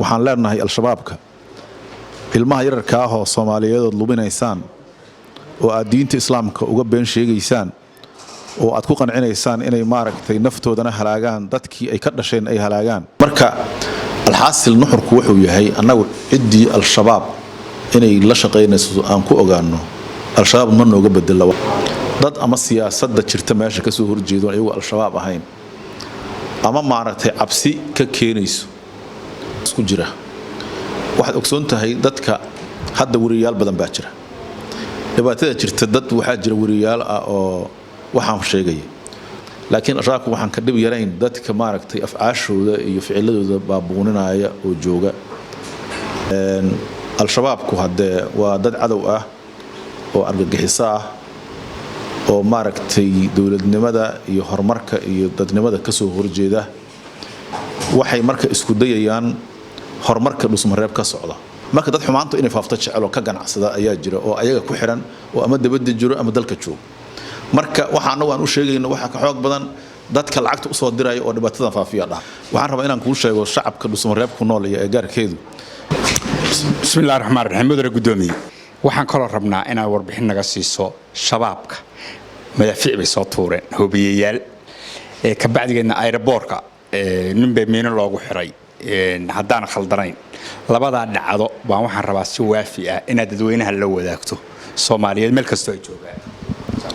waxaan leenahay al-shabaabka ilmaha yararka ah oo Soomaaliyeed lubinaysaan oo aad diinta islaamka uga been sheegaysaan oo aad ku qancinaysaan inay maaragtay naftoodana halaagaan dadkii ay ka dhasheen ay halaagaan marka alxaasil nuxurku wuxuu yahay annagu cidii al-shabaab inay la shaqeynayso aan ku ogaano al-shabaab ma nooga bedelo dad ama siyaasadda jirta meesha ka soo horjeedo ayagu al-shabaab ahayn ama maaragtay cabsi ka keenayso isku jira waxaad ogsoon tahay dadka hadda wariyaal badan baa jira dhibaatada jirta dad waxaa jira wariyaal ah oo waxaan sheegay laakiin al-shabaabku waxaan ka dhib yarayn dadka maaragtay afcaashooda iyo ficiladooda baabuuninaya oo jooga al-shabaabku hadee waa dad cadow ah oo argagixiso ah oo maaragtay dawladnimada iyo horumarka iyo dadnimada ka soo horjeeda waxay marka isku dayayaan horumarka dhusmareeb ka socda marka dad xumaantu inay faafto jecel oo ka ganacsada ayaa jira oo ayaga ku xiran oo ama dabada jiro ama dalka joog marka waxaana waan u sheegayno waxa ka xoog badan dadka lacagta u soo diray oo dhibaatada faafiya dhax waxaan rabaa inaan kuu sheego shacabka dhusmareeb ku nool ee gaarkeedu bismillaahir rahmaanir rahiim mudane gudoomiye waxaan kala rabnaa inaan warbixin naga siiso shabaabka madafiic bay soo tuureen hubiyayaal ka bacdigeedna aeroboorka ninbay miino loogu xiray haddaan khaldanayn labada dhacdo baan waxaan rabaa si waafi ah inaad dadweynaha la wadaagto Soomaaliyeed meel kasta ay joogaan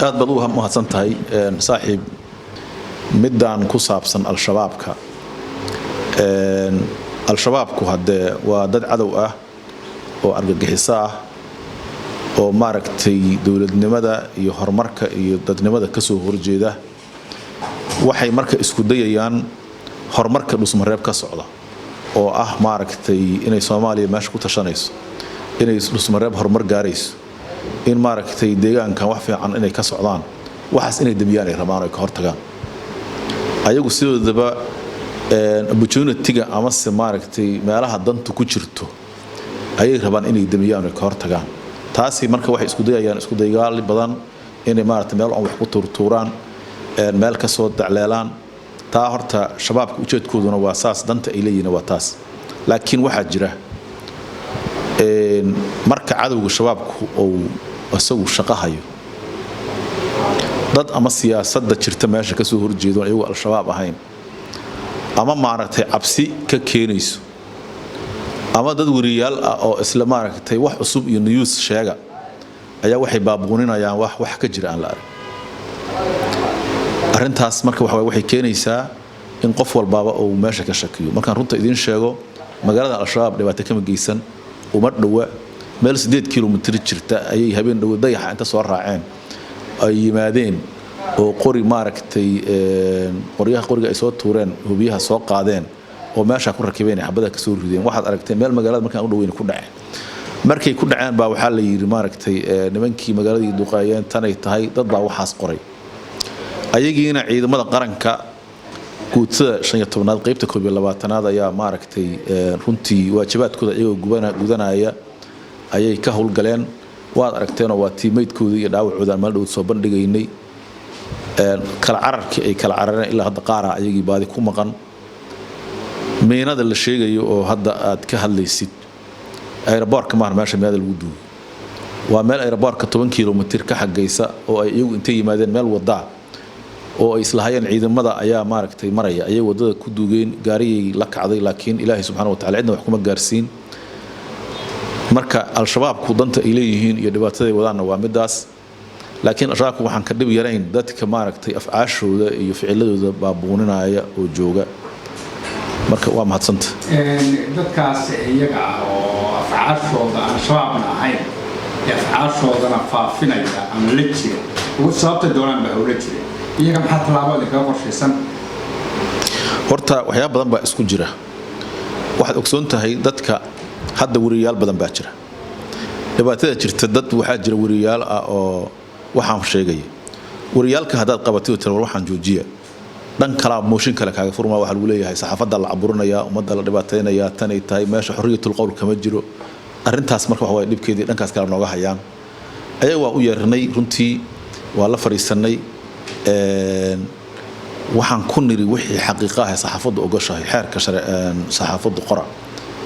aad baad u mahadsan tahay saaxiib midaan ku saabsan al-shabaabka al-shabaabku hadee waa dad cadow ah oo argagixiso ah oo maaragtay dawladnimada iyo horumarka iyo dadnimada ka soo horjeeda waxay marka isku dayayaan horumarka dhusmareeb ka socda oo ah maaragtay inay Soomaaliya meesha ku tashanayso inay dhusmareeb horumar gaarayso in maaragtay deegaankan wax fiican inay ka socdaan waxaas inay damiyaan ay rabaan oo ka hortagaan ayagu sidoodaba opportunity-ga ama se maaragtay meelaha dantu ku jirto ayay rabaan inay damiyaan oo ka hortagaan taasi marka waxay isku dayayaan isku daygaal badan inay maaragtay meel aan wax ku turturaan meel ka soo dacleelaan taa horta shabaabka ujeedkooduna waa saas danta ay leeyihiin waa taas laakiin waxa jira marka cadowga shabaabku oo asagu shaqahayo dad ama siyaasadda jirta meesha ka soo horjeedo ayagu al-shabaab ahayn ama maaragtay cabsi ka keenayso ama dad wariyaal ah oo isla maaragtay wax cusub iyo news sheega ayaa waxay baabuuninayaan wax ka jira aan la arag arintaas marka waxay keenaysaa in qof walbaaba uu meesha ka shakiyo markaan runta idin sheego magaalada al-shabaab dhibaato kama geysan uma dhawa meel 8 kilomitir jirta ayay habeen dhaw dayaxa inta soo raaceen ay yimaadeen oo qori maaragtay qoriga ay soo tuureen hubiyaha soo qaadeen oo meesha ku rakibeen xabada ka soo rideen waxaad aragteen meel magaalada markaan u dhaweyn ku dhacay markay ku dhaceen baa waxa la yiri maaragtay nimankii magaaladii duqaayeen tan ay tahay dad baa waxaas qoray ayagiina ciidamada qaranka guutada 15aad qaybta 12aad ayaa maaragtay runtii waajibaadkooda iyagoo gudanaya ayay ka howlgaleen waad aragteen oo waa teammatekoodii iyo dhaawacooda meel dhow soo bandhigaynay kala cararkii ay kala carareen ilaa hadda qaara ayagii baadi ku maqan meenada la sheegayo oo hadda aad ka hadlaysid aeroboorka ma meesha meel lagu duubo waa meel aeroboorka 10 kilomitir ka xagaysa oo ay iyagu intay yimaadeen meel wada oo ay islaayeen ciidamada ayaa maaragtay maraya ayay wadada ku duugeen gaariyay la kacday laakiin Ilaahay subhanahu wa ta'ala cidna wax kuma gaarsiin marka al-shabaabku danta ay leeyihiin iyo dhibaatada ay wadaan waa midaas laakiin al-shabaabku waxaan ka dhib yarayn dadka maaragtay afcaashooda iyo ficiladooda baabuuninaya oo jooga marka waa mahadsanta dadkaas iyaga oo afcaashooda al-shabaabna ahayn afcaashoodana faafinaya ama la jira ugu sababta doonaan baa hawla jira iyaga maxaa talaabada ka qorshaysan horta waxyaabo badan baa isku jira waxaad ogsoon tahay dadka hadda wariyaal badan baa jira dhibaatada jirta dad waxaa jira wariyaal ah oo waxaan sheegay wariyaalka hadaad qabatay tir waxaan joojiya dhan kala mooshin kale kaaga furma waxa lagu leeyahay saxaafadda la caburinaya umada la dhibaateynaya tan ay tahay meesha xorriyatul qowl kama jiro arintaas marka waxa way dhibkeedii dhankaas kala nooga hayaan ayaga waa u yeernay runtii waa la fariisanay waxaan ku niri wixii xaqiiqo ah saxaafaddu ogashahay xeerka saxaafaddu qora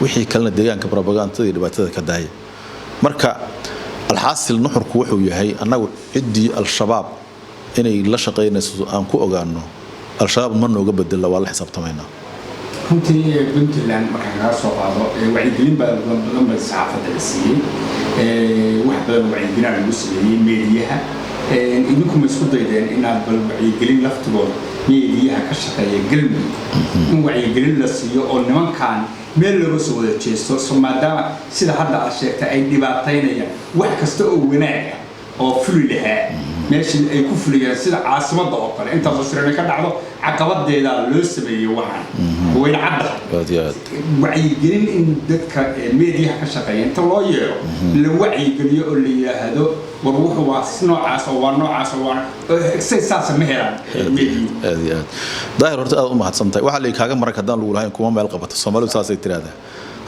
wixii kalena deegaanka propaganda iyo dhibaatada ka daaya marka alxaasil nuxurku wuxuu yahay annagu cidii al-shabaab inay la shaqeynayso aan ku ogaano al-shabaab ma nooga bedelo waa la xisaabtamaynaa runtii Puntland marka laga soo qaado wacyigelin badan bay saxaafadda la siiyey wax badan wacyigelin lagu sameeyey meediyaha idinku ma isku daydeen inaad bal wacyigelin laftigooda meediyaha ka shaqeeya galmudug in wacyigelin la siiyo oo nimankan meel laga soo wada jeesto maadaama sida hadda aad sheegtay ay dhibaataynayaan wax kasta oo wanaag ah oo fuli lahaa meeshii ay ku fuliyeen sida caasimadda oo kale inta basirana ka dhacdo caqabadeeda loo sameeyo waxaan way cadda wacyigelin in dadka meediyaha ka shaqeeya inta loo yeero la wacyigeliyo oo la yiraahdo war wuxuu waa noocaas oo waa exercise ma helaan meediyaha daahir horta aad u mahadsantahay waxa la kaaga maran kadaan lagu lahayn kuma meel qabato Soomaalidu saasay tiraahdaa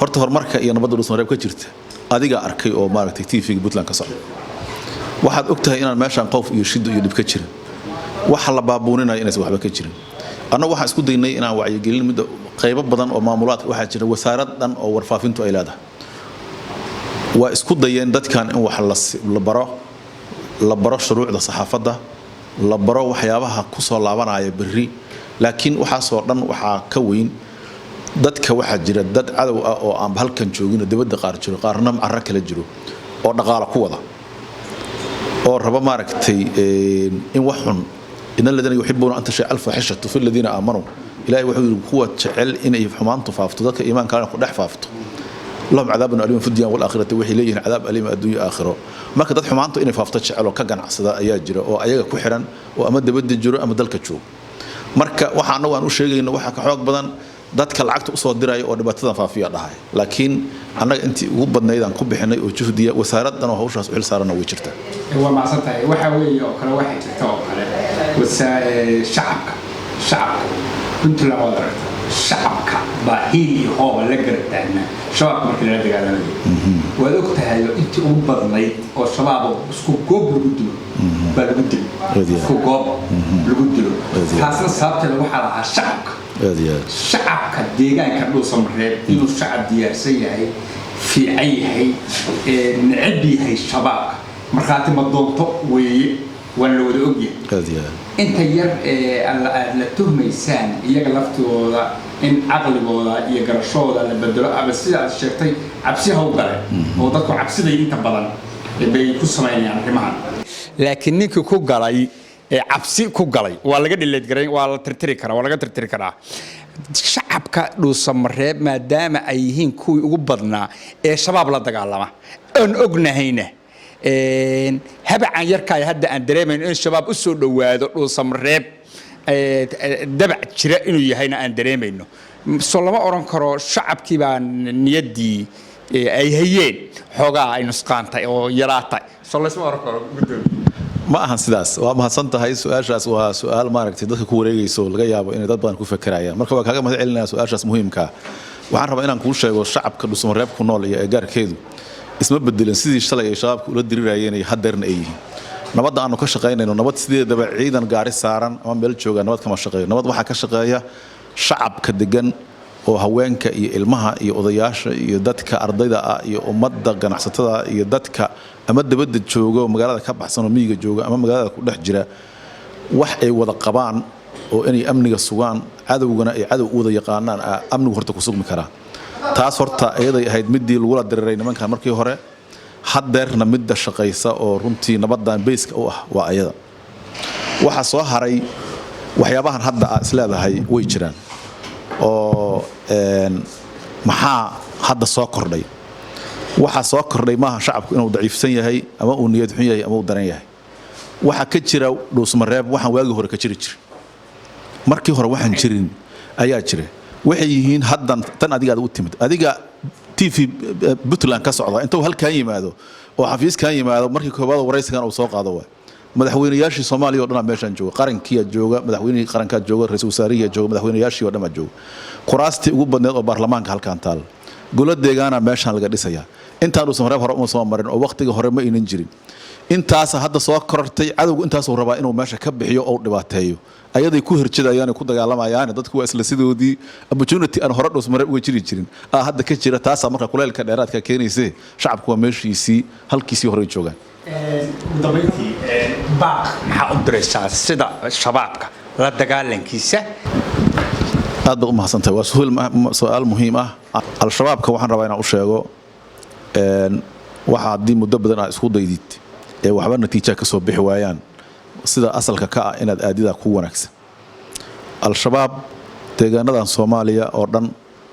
horta horumarka iyo nabadda Dhuusamareeb ka jirta adiga arkay oo maaragtay TV Puntland ka socda waxaad ogtahay inaan meeshan qof iyo shid iyo dib ka jirin waxa la baabuuninayo inaysan waxba ka jirin annagu waxaan isku daynay inaan wacyigelin mid qaybo badan oo maamulaad waxa jira wasaarad dhan oo warfaafintu ay leedahay waa isku dayeen dadkan in wax la baro shuruucda saxaafadda la baro waxyaabaha ku soo laabanaya berri laakiin waxa soo dhan waxa ka weyn dadka waxa jira dad cadow ah oo aan halkan joogin dibadda qaar jiro qaarna carra kala jiro oo dhaqaale ku wada oo raba maaragtay in wax xun in alladina yuhibbuna an tasha al-fahishatu fil ladina aamanu ilaahay wuxuu yiri kuwa jecel inay xumaantu faafto dadka iimaanka ku dhex faafto lahum cadaabun aliim fi dunya wal aakhirati wixii leeyahay cadaab aliim adduunyo aakhiro marka dad xumaantu inay faafto jecel oo ka ganacsada ayaa jira oo ayaga ku xiran oo ama dibadda jiro ama dalka joogo marka waxaana waan u sheegayno waxa ka xoog badan dadka lacagta u soo diray oo dhibaatada faafiya dhahay laakiin annaga intii ugu badnayd aan ku bixinay oo juhdiya wasaaraddan oo hawshaas u xil saarana way jirtaa waa macsantahay waxa weeye oo kale waxa jirta oo kale shacabka Puntland waa darata shacabka baahil iyo hoob la garataana shacabka markii la dagaalamayo waad ogtahay intii ugu badnayd oo shabaab isku goob lagu dilo baa lagu dilo isku goob lagu dilo taasna sababteeda waxaa lahaa shacabka shacabka deegaanka Dhuusamareeb inuu shacab diyaarsan yahay fiican yahay necab yahay shabaabka markaati ma doonto weeye waan la wada ogyahay inta yar la tuhmaysaan iyaga laftooda in aqligooda iyo garashooda la bedelo ama sida aad sheegtay cabsi haw gale oo dadku cabsiday inta badan bay ku sameeyaan arrimahan laakiin ninkii ku galay cabsi ku galay waa laga dhileed garay waa la tirtiri karaa shacabka Dhuusamareeb maadaama ay yihiin kuwii ugu badnaa ee shabaab la dagaalama aan ognahayna habacan yarkaay hadda aan dareemayno in shabaab u soo dhawaado Dhuusamareeb dabac jira inuu yahayna aan dareemayno soo lama oran karo shacabkii baa niyadii ay hayeen xogaa ay nusqaantay oo yaraatay soo la isma oran karo ma ahan sidaas waa mahadsantahay su'aashaas waa su'aal maaragtay dadka ku wareegayso laga yaabo inay dad badan ku fakarayaan marka waa kaaga mahad celinaa su'aashaas muhiimka waxaan rabaa inaan kuu sheego shacabka Dhuusamareeb ku nool iyo gaarkeedu isma bedelan sidii shalay ay shabaabku ula dirirayeen ay hadeerna ay yihiin nabadda aanu ka shaqeynayno nabad sideedaba ciidan gaari saaran ama meel jooga nabad kama shaqeeyo nabad waxa ka shaqeeya shacabka degan oo haweenka iyo ilmaha iyo odayaasha iyo dadka ardayda ah iyo ummadda ganacsatada iyo dadka ama dibadda jooga magaalada ka baxsan oo miyiga jooga ama magaalada ku dhex jira wax ay wada qabaan oo inay amniga sugaan cadawgana ay cadow wada yaqaanaan amnigu horta ku sugmi karaa taas horta ayaday ahayd midii lagu la diriray nimankan markii hore hadeerna midda shaqaysa oo runtii nabadan beeska u ah waa ayada waxa soo haray waxyaabahan hadda isleedahay way jiraan oo maxaa hadda soo kordhay waxa soo kordhay maaha shacabku inuu daciifsan yahay ama uu niyad xun yahay ama uu daran yahay waxa ka jira Dhuusamareeb waxaan waagi hore ka jiri markii hore waxaan jirin ayaa jira waxay yihiin haddan tan adiga u timid adiga TV Puntland ka socda intuu halkaan yimaado oo xafiiskan yimaado markii koobaad waraysigan uu soo qaado waa madaxweynayaashii Soomaaliya oo dhan meeshan jooga qarankiya jooga madaxweynihii qaranka jooga ra'iisul wasaarihiya jooga madaxweynayaashii oo dhan jooga kuraastii ugu badneed oo baarlamaanka halkaan taal golo deegaana meeshan laga dhisaya intaan Dhuusamareeb hore uma soo marin oo waqtiga hore ma inaan jirin intaas hadda soo korortay cadowgu intaas uu rabaa inuu meesha ka bixiyo oo dhibaateeyo ayaday ku hirjidayaan ku dagaalamayaan dadku waa isla sidoodii opportunity aan hore dhus maray uga jiri jirin hadda ka jira taas marka kuleelka dheeraadka keenaysa shacabku waa meeshiisii halkiisii hore joogan dabayntii baaq maxaa u diraysaa sida shabaabka la dagaalankiisa aad baa u mahadsantahay waa su'aal muhiim ah al-shabaabka waxaan rabaa inaan u sheego waxa haddii muddo badan aad isku daydid waxba natiija ka soo bixi waayaan sida asalka ka ah inaad aadida ku wanaagsan al-shabaab deegaanadan Soomaaliya oo dhan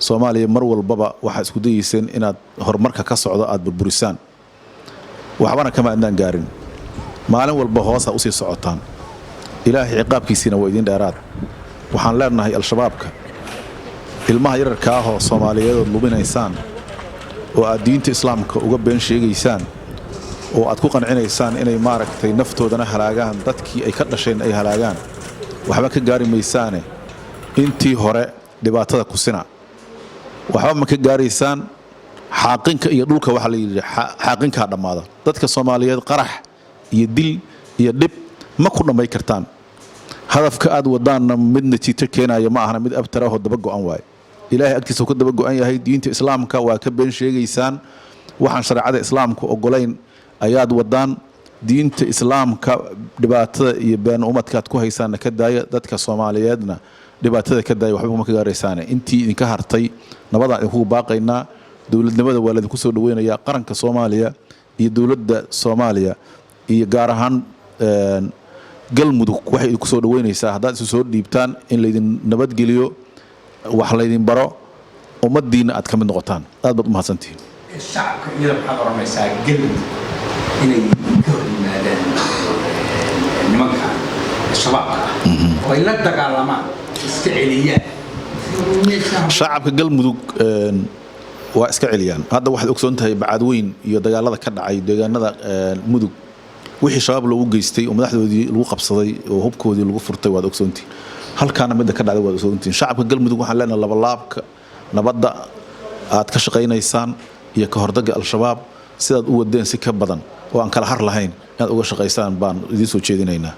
Soomaaliya mar walbaba waxa isku dayeyseen inaad horumarka ka socdo aad burburisaan waxbana kama adnaan gaarin maalin walba hoosa u sii socotaan ilaahay ciqaabkiisina waa idin dheeraad waxaan leenahay al-shabaabka ilmaha yararka ah oo Soomaaliyeed lubinaysaan oo aad diinta islaamka uga been sheegaysaan oo aad ku qancinaysaan inay maaragtay naftoodana halaagaan dadkii ay ka dhasheen ay halaagaan waxba ka gaari maysaane intii hore dhibaatada ku sina waxba ma ka gaaraysaan xaqinka iyo dhulka waxa la yiri xaqinka dhamaada dadka Soomaaliyeed qarax iyo dil iyo dib ma ku dhamay kartaan hadafka aad wadaana mid natiijo keenaya ma ahna mid abtaraho daba go'an waay ilaahay agtiisa ku daba go'an yahay diinta islaamka waa ka been sheegaysaan waxaan shariicada islaamku ogolayn ayaad wadaan diinta islaamka dhibaatada iyo been umadkaad ku haysaan ka daaya dadka Soomaaliyeedna dhibaatada ka daaya waxba ma ka gaaraysaan intii idinka hartay nabada idinku baaqaynaa dawladnimada waa la idinku soo dhaweynaya qaranka Soomaaliya iyo dawladda Soomaaliya iyo gaar ahaan galmudug waxay idinku soo dhaweynaysaa haddaad isu soo dhiibtaan in la idin nabad geliyo wax la idin baro ummadiina aad ka mid noqotaan aad baad u mahadsantihiin shacabka iyada waxaad oranaysaa galmudug inay ka hor yimaadaan nimanka shabaabka oo ay la dagaalamaan iska celiyaan shacabka galmudug waa iska celiyaan hadda waxaad ogsoon tahay bacadweyn iyo dagaalada ka dhacay deegaanada mudug wixii shabaab loogu geystay oo madaxdoodii lagu qabsaday oo hubkoodii lagu furtay waad ogsoontii halkaana mid ka dhacday waad ogsoontii shacabka galmudug waxaan leenahay laba laabka nabadda aad ka shaqaynaysaan iyo ka hortagga al-shabaab sidaad u wadeen si ka badan oo aan kala har lahayn inaad uga shaqaysaan baan idin soo jeedinaynaa